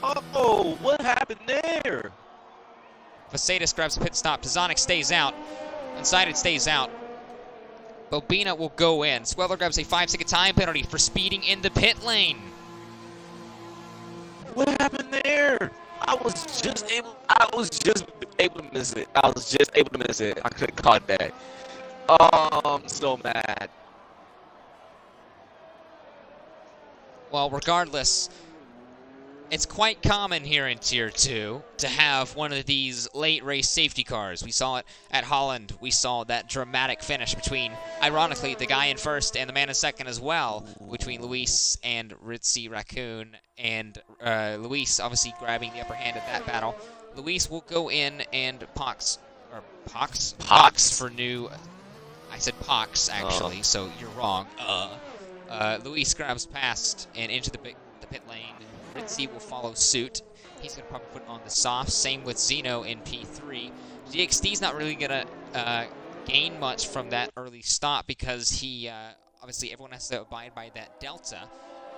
Oh, what happened there? Mercedes grabs a pit stop. Tazonic stays out. Unsighted stays out. Bobina will go in. Sweller grabs a 5-second time penalty for speeding in the pit lane. What happened there? I was just able to miss it. I could have caught that. Oh, I'm so mad. Well, regardless, it's quite common here in Tier 2 to have one of these late race safety cars. We saw it at Holland. We saw that dramatic finish between, ironically, the guy in first and the man in second as well, between Luis and Ritzy Raccoon, and Luis obviously grabbing the upper hand at that battle. Luis will go in and Pox for new. I said Pox actually, so you're wrong. Luis grabs past and into the pit lane. Ritzy will follow suit. He's going to probably put on the softs. Same with Xeno in P3. DXT's not really going to gain much from that early stop because he, obviously everyone has to abide by that delta.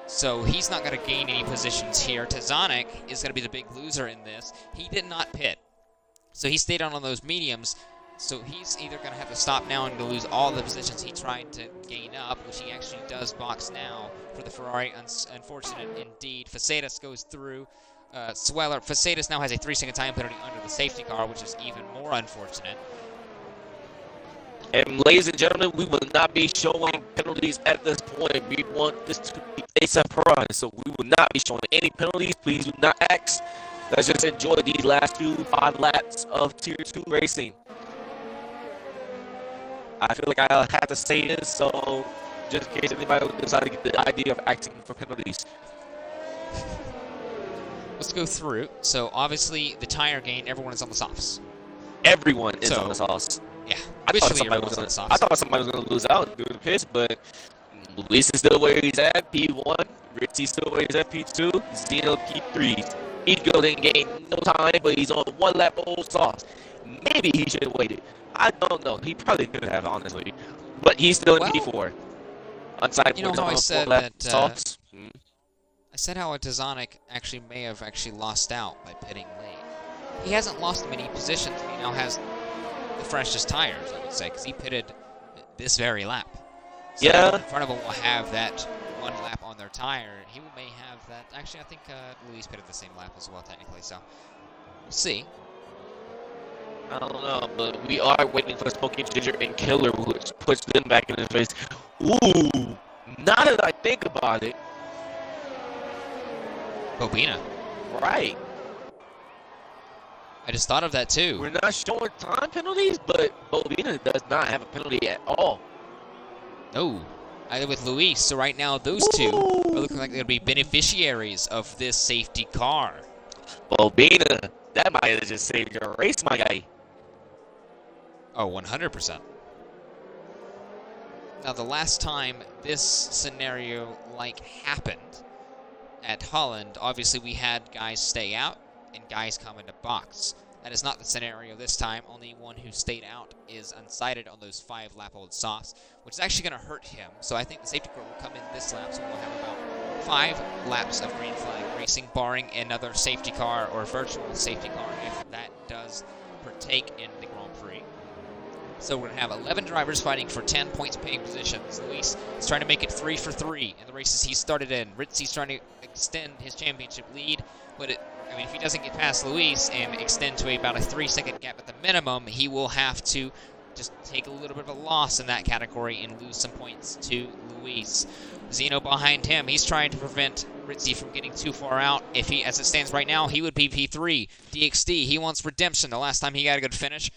So he's not going to gain any positions here. Tazonic is going to be the big loser in this. He did not pit. So he stayed on those mediums. So he's either going to have to stop now and to lose all the positions he tried to gain up, which he actually does box now for the Ferrari. Unfortunate indeed. Facedas goes through. Sweller. Facedas now has a 3-second time penalty under the safety car, which is even more unfortunate. And ladies and gentlemen, we will not be showing penalties at this point. We want this to be a surprise, so we will not be showing any penalties. Please do not ask. Let's just enjoy these last 5 laps of Tier 2 racing. I feel like I'll have to say this, so just in case anybody decides to get the idea of asking for penalties. Let's go through. So obviously the tire gain, everyone is on the softs. Everyone is on the softs. Yeah, I thought somebody was going to lose out during the pitch, but Luis is still where he's at, P1. Ritzy's still where he's at, P2. Xeno, P3. Ego didn't gain no time, but he's on 1 lap old softs. Maybe he should have waited. I don't know. He probably could have, honestly. But he's still in P4. You know how I said that... I said how a Tazonic actually may have lost out by pitting late. He hasn't lost many positions. He now has the freshest tires, I would say, because he pitted this very lap. So yeah. In front of him will have that 1 lap on their tire. He may have that... Actually, I think Luis pitted the same lap as well, technically, so we'll see. I don't know, but we are waiting for Smoking Ginger and Killer, which puts them back in the face. Ooh, now that I think about it. Bobina. Right. I just thought of that too. We're not showing time penalties, but Bobina does not have a penalty at all. No. Either with Luis, so right now those two are looking like they're going to be beneficiaries of this safety car. Bobina, that might have just saved your race, my guy. Oh, 100%. Now, the last time this scenario happened at Holland, obviously we had guys stay out and guys come into box. That is not the scenario this time. Only one who stayed out is unsighted on those 5-lap-old softs, which is actually going to hurt him. So I think the safety car will come in this lap, so we'll have about 5 laps of green flag racing, barring another safety car or virtual safety car if that does partake in the Grand Prix. So we're going to have 11 drivers fighting for 10 points paying positions. Luis is trying to make it 3 for 3 in the races he started in. Ritzy's trying to extend his championship lead, but if he doesn't get past Luis and extend to about a 3-second gap at the minimum, he will have to just take a little bit of a loss in that category and lose some points to Luis. Xeno behind him, he's trying to prevent Ritzy from getting too far out. If he, as it stands right now, he would be P3. DXD, he wants redemption. The last time he got a good finish,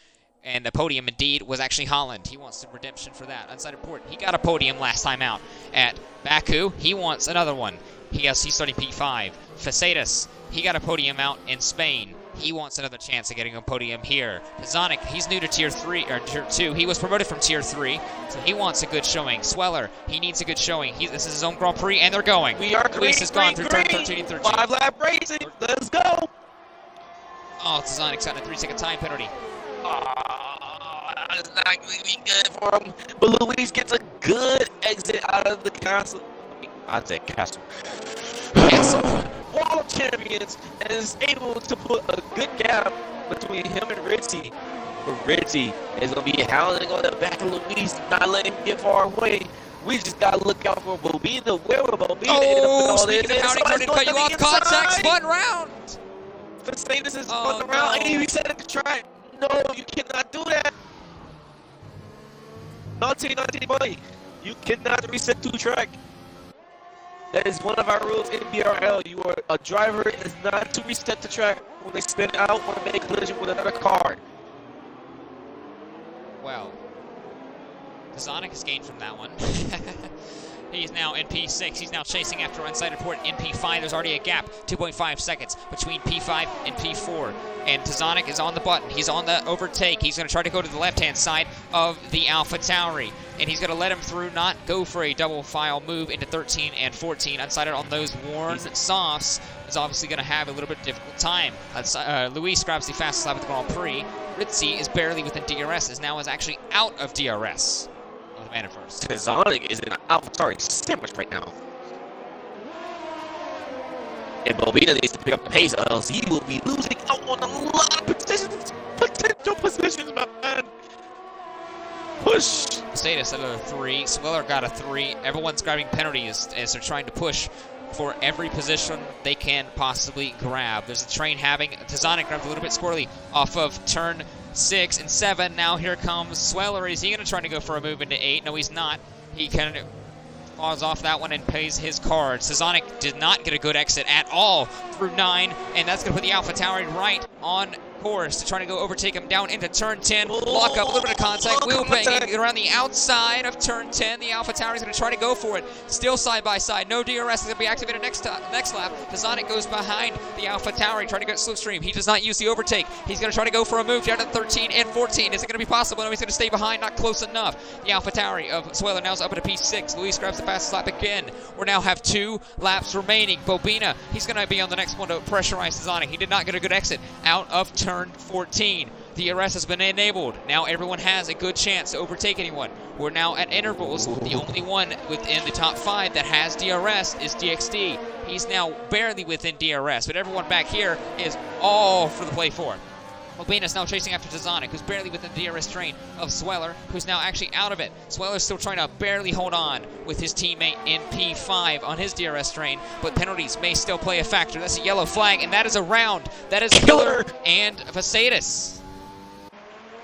and the podium indeed, was actually Holland. He wants some redemption for that. Unsighted Port, he got a podium last time out. At Baku, he wants another one. He's starting P5. Facetas, he got a podium out in Spain. He wants another chance of getting a podium here. Zonic, he's new to Tier 3 or Tier 2. He was promoted from Tier 3, so he wants a good showing. Sweller, he needs a good showing. This is his own Grand Prix, and they're going. We are Luis has gone through turn 13 and 13. 5-lap racing. Let's go. Oh, Zonic's got a 3-second time penalty. It's not going to be good for him. But Luis gets a good exit out of the castle. I said castle. Wall of Champions, and is able to put a good gap between him and Ritzy. But Ritzy is going to be hounding on the back of Luis, not letting him get far away. We just got to look out for Bobina. Where will Bobina end up with all this? Speaking of hounding, trying to cut you off, contact, fun round. Facetas is on the round, and he reset the track. No, you cannot do that. Naughty, buddy. You cannot reset the track. That is one of our rules in BRL. You are a driver is not to reset the track when they spin out or make a collision with another car. Well, Zonic has gained from that one. He's now in P6. He's now chasing after Unsighted Port in P5. There's already a gap, 2.5 seconds between P5 and P4. And Tazonic is on the button. He's on the overtake. He's going to try to go to the left-hand side of the Alpha Tauri. And he's going to let him through, not go for a double file move into 13 and 14. Unsighted on those worn softs is obviously going to have a little bit difficult time. Luis grabs the fastest lap of the Grand Prix. Ritzy is barely within DRS, is actually out of DRS. The man at first. Tazonic is in an AlphaTauri sandwich right now. And Bobina needs to pick up the pace, or else he will be losing out on a lot of potential positions, my man. Push. Status at a 3. Sweller got a 3. Everyone's grabbing penalties as they're trying to push for every position they can possibly grab. There's a train having Tazonic grabbed a little bit squirrely off of turn 6 and 7. Now here comes Sweller. Is he going to try to go for a move into 8? No, he's not. He kind of claws off that one and pays his card. Tazonic did not get a good exit at all through 9, and that's going to put the Alpha Tauri right on course to try to go overtake him down into turn 10. Lock up, a little bit of contact. Wheel banging around the outside of turn 10. The Alpha Tauri is going to try to go for it. Still side by side. No DRS is going to be activated next lap. Tazonic goes behind the Alpha Tauri trying to get slipstream. He does not use the overtake. He's going to try to go for a move down to 13 and 14. Is it going to be possible? No, he's going to stay behind. Not close enough. The Alpha Tauri of Sweller now is up at a P6. Luis grabs the fastest lap again. We now have 2 laps remaining. Bobina, he's going to be on the next one to pressurize Tazonic. He did not get a good exit out of turn 14. The DRS has been enabled. Now everyone has a good chance to overtake anyone. We're now at intervals. The only one within the top 5 that has DRS is DXD. He's now barely within DRS, but everyone back here is all for the play for. Bobina's now chasing after Tazonic, who's barely within the DRS train of Sweller, who's now actually out of it. Sweller's still trying to barely hold on with his teammate in P5 on his DRS train, but penalties may still play a factor. That's a yellow flag, and that is a round. That is Killer and Facetas.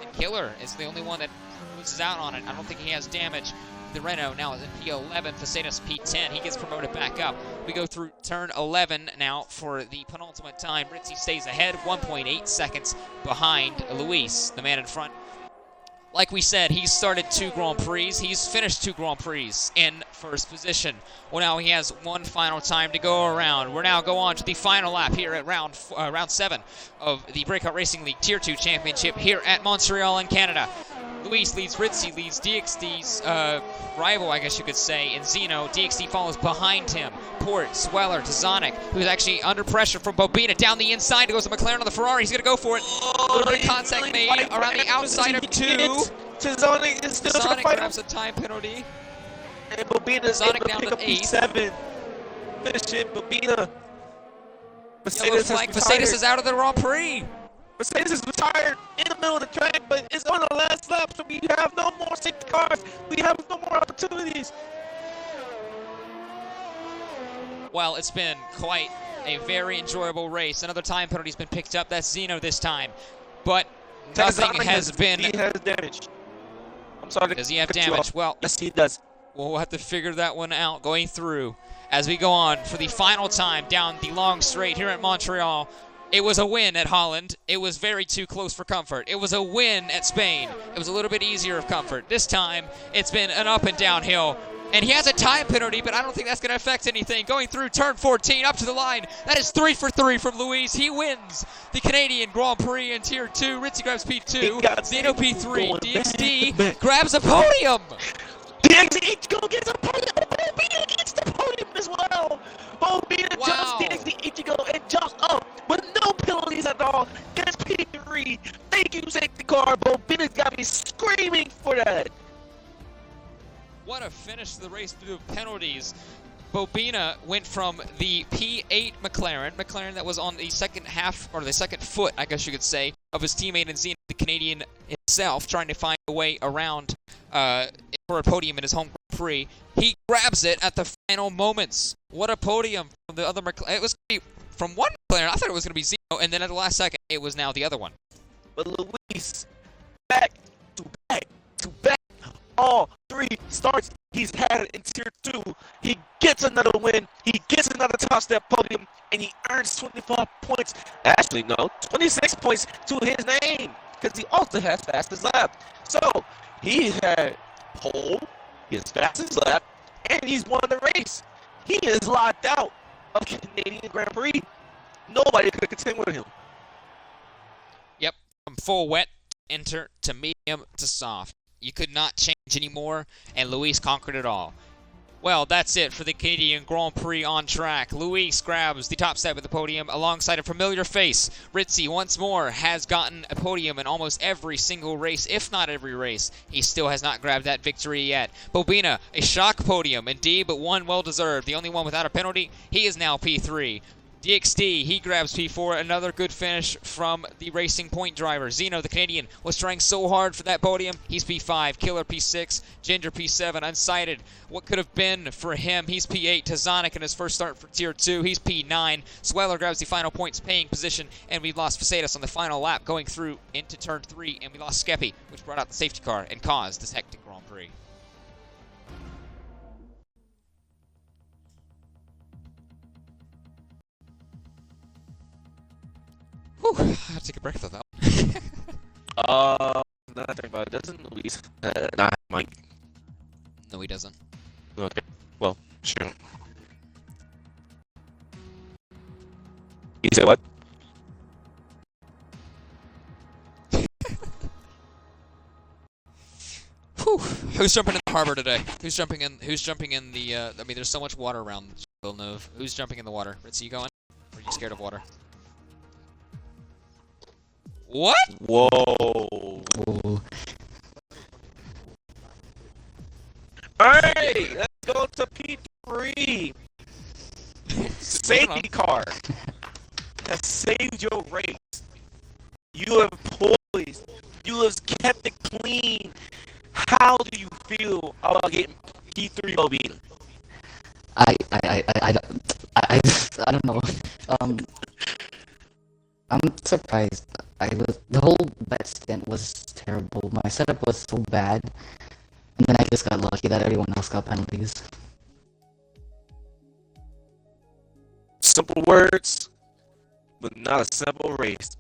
And Killer is the only one that loses out on it. I don't think he has damage. The Renault now is in P11, Facetas P10. He gets promoted back up. We go through turn 11 now for the penultimate time. Ritzy stays ahead, 1.8 seconds behind Luis, the man in front. Like we said, he's started 2 Grand Prix. He's finished 2 Grand Prix in first position. Well, now he has one final time to go around. We're now go on to the final lap here at round 7 of the Breakout Racing League Tier 2 Championship here at Montreal in Canada. Luis leads Ritzy, leads DXD's rival, I guess you could say, in Xeno. DXD follows behind him. Port, Sweller, Tazonic, who's actually under pressure from Bobina. Down the inside goes to McLaren on the Ferrari. He's going to go for it. A little bit of contact made around the outside of 2. Tazonic is still trying to fight grabs a time penalty. And Bobina's able to pick up P7. Finish it, Bobina. Mercedes is out of the Grand Prix. Mercedes is retired in the middle of the track, but it's on the last lap, so we have no more safety cars. We have no more opportunities. Well, it's been quite a very enjoyable race. Another time penalty's been picked up. That's Xeno this time. But nothing has been... He has damage. I'm sorry. Does he have damage? Well, yes, he does. We'll have to figure that one out going through as we go on for the final time down the long straight here at Montreal. It was a win at Holland. It was very too close for comfort. It was a win at Spain. It was a little bit easier of comfort. This time, it's been an up and downhill. And he has a time penalty, but I don't think that's going to affect anything. Going through turn 14, up to the line. That is 3 for 3 from Luis. He wins the Canadian Grand Prix in Tier 2. Ritzy grabs P2. Xeno P3. DXD grabs a podium. DXD Ichigo gets a podium. Bobina gets the podium as well. Bobina jumps DXD Ichigo and jumps up with no penalties at all. Gets P3. Thank you, safety car. Bobina's got me screaming for that. What a finish to the race through penalties. Bobina went from the P8 McLaren that was on the second half, or the second foot, I guess you could say, of his teammate in Xeno, the Canadian himself, trying to find a way around for a podium in his home Grand Prix. He grabs it at the final moments. What a podium from the other McLaren. It was going to be from one McLaren. I thought it was going to be Xeno, and then at the last second, it was now the other one. But Luis, back to back to back. All 3 starts he's had in Tier 2. He gets another win. He gets another top step podium, and he earns 25 points. Actually, no, 26 points to his name because he also has fastest lap. So he had pole, his fastest lap, and he's won the race. He is locked out of Canadian Grand Prix. Nobody could contend with him. Yep, from full wet, enter to medium to soft. You could not change anymore, and Luis conquered it all. Well, that's it for the Canadian Grand Prix on track. Luis grabs the top step of the podium alongside a familiar face. Ritzy, once more, has gotten a podium in almost every single race, if not every race. He still has not grabbed that victory yet. Bobina, a shock podium, indeed, but one well-deserved. The only one without a penalty. He is now P3. DXD, he grabs P4, another good finish from the Racing Point driver. Xeno, the Canadian, was trying so hard for that podium. He's P5, Killer P6, Ginger P7, Unsighted. What could have been for him? He's P8, Tazonic in his first start for Tier 2. He's P9. Sweller grabs the final points paying position, and we lost Facedas on the final lap going through into turn 3, and we lost Skeppy, which brought out the safety car and caused this hectic Grand Prix. Whew, I have to take a break on that one. Not talking about it. Doesn't Luis not have Mike? No, he doesn't. Okay, well, sure. You say what? Whew. Who's jumping in the harbor today? Who's jumping in the, I mean, there's so much water around Villeneuve. Who's jumping in the water? Ritzy, you going? Or are you scared of water? What? Whoa. Alright, let's go to P3. Safety car that saved your race. You have poised. You have kept it clean. How do you feel about getting P3 Bobina? I don't know. I'm surprised. The whole bet stint was terrible. My setup was so bad, and then I just got lucky that everyone else got penalties. Simple words, but not a simple race.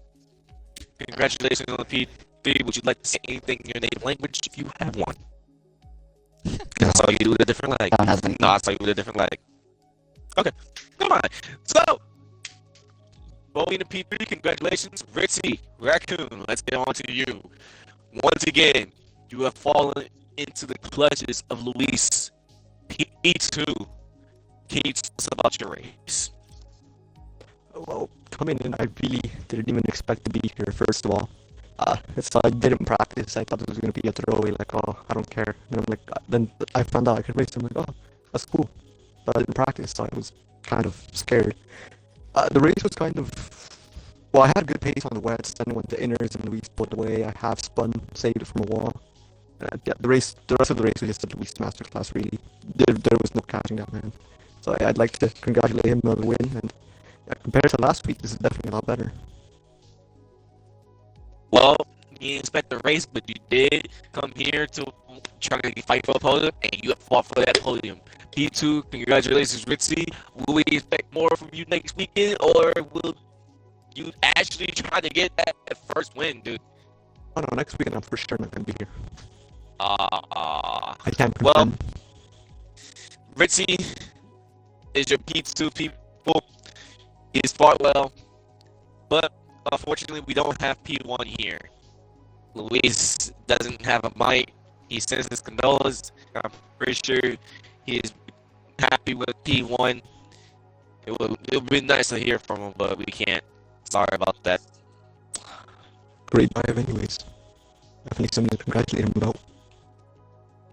Congratulations on the 3, would you like to say anything in your native language if you have one? I saw you with a different leg. I don't have any. No, I saw you with a different leg. Okay, come on. So, going to P3, congratulations, Ritzy, Raccoon. Let's get on to you. Once again, you have fallen into the clutches of Luis, P2. Can you tell us about your race? Well, coming in, I really didn't even expect to be here, first of all. I didn't practice. I thought it was going to be a throwaway, like, oh, I don't care. And I'm like, then I found out I could race. I'm like, oh, that's cool. But I didn't practice, so I was kind of scared. The race was kind of, well, I had a good pace on the wets, then went to inners and Luis pulled away. I half spun, saved it from a wall. Yeah, the rest of the race was just a Luis masterclass, really. There was no catching that man. So I'd like to congratulate him on the win, and compared to last week, this is definitely a lot better. Well, you didn't expect the race, but you did come here to try to fight for a podium, and you fought for that podium. P2, congratulations, Ritzy. Will we expect more from you next weekend, or will you actually try to get that first win, dude? Oh no, next weekend I'm for sure not going to be here. I can't Well, confirm. Ritzy is your P2 people. He's fought well, but unfortunately, we don't have P1 here. Luis doesn't have a mic. He sends his condolences. I'm pretty sure he's happy with P1. It would be nice to hear from him, but we can't. Sorry about that. Great dive anyways. Definitely something to congratulate him about.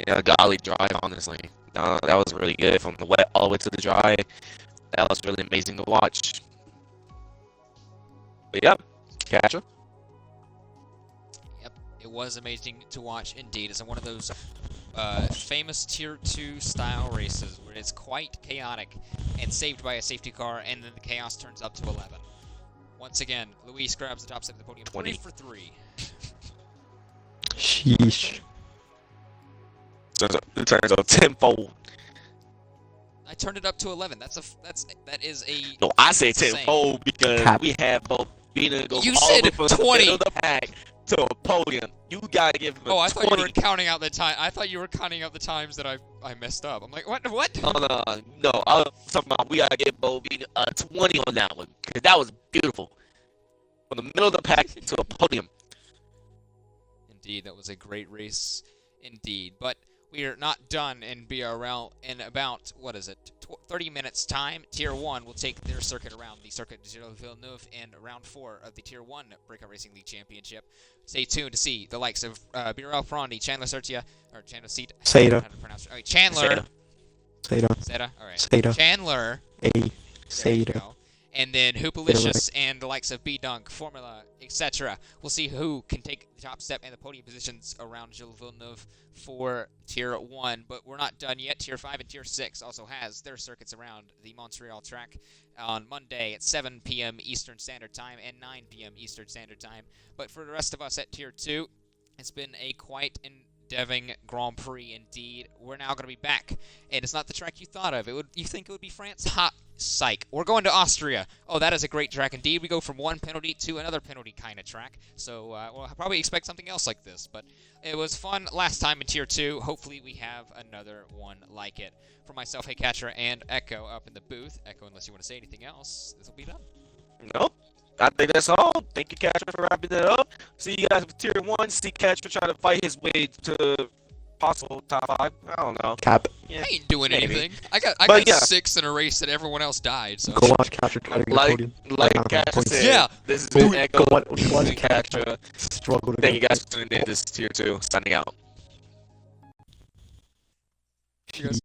Yeah, golly drive, honestly. That was really good from the wet all the way to the dry. That was really amazing to watch. But yep, Catcher. Yep, it was amazing to watch indeed. It's one of those famous Tier 2 style races where it's quite chaotic and saved by a safety car, and then the chaos turns up to 11. Once again, Luis grabs the top set of the podium, 20. 3 for 3. Sheesh. It turns out tenfold. I turned it up to 11. That is a No, I say insane. tenfold because Cap. we have both Bina go You all said the way from the 20. middle of the pack to a podium. You gotta give him a Oh, I thought 20. you were counting out the time. I thought you were counting out the times that I messed up. I'm like, what? What? No, I was talking about we gotta give Bo Bina a 20 on that one because that was beautiful. From the middle of the pack to a podium. Indeed, that was a great race indeed. But we are not done in BRL in about, 30 minutes time. Tier 1 will take their circuit around the Circuit de Villeneuve in round 4 of the Tier 1 Breakout Racing League Championship. Stay tuned to see the likes of BRL Ferrandi, Chandler Sertia, or Chandler Seat. Seda. Chandler. Seda. Seda? Alright. Seda. Chandler. A. There you Seda. go. And then Hoopalicious and the likes of B-Dunk, Formula, etc. We'll see who can take the top step and the podium positions around Gilles Villeneuve for Tier 1. But we're not done yet. Tier 5 and Tier 6 also has their circuits around the Montreal track on Monday at 7 p.m. Eastern Standard Time and 9 p.m. Eastern Standard Time. But for the rest of us at Tier 2, it's been a quite endearing Grand Prix indeed. We're now going to be back. And it's not the track you thought of. You think it would be France? Ha! Psych. We're going to Austria. Oh, that is a great track indeed. We go from one penalty to another penalty kind of track. So we'll probably expect something else like this. But it was fun last time in Tier 2. Hopefully we have another one like it. For myself, Hey Catcher, and Echo up in the booth. Echo, unless you want to say anything else, this will be done. Nope. I think that's all. Thank you, Catcher, for wrapping that up. See you guys with Tier 1. See Catcher trying to fight his way to possible top 5. I don't know. Cap. Yeah. I ain't doing maybe. anything. I got yeah. 6 in a race that everyone else died. So Go watch Catcher try to get a podium. Like Right, Catcher points. said, Yeah. this has Go been Echo. watch and Catcher Catcher. struggle to Thank you get guys for tuning in. This is Tier 2. Signing out. you guys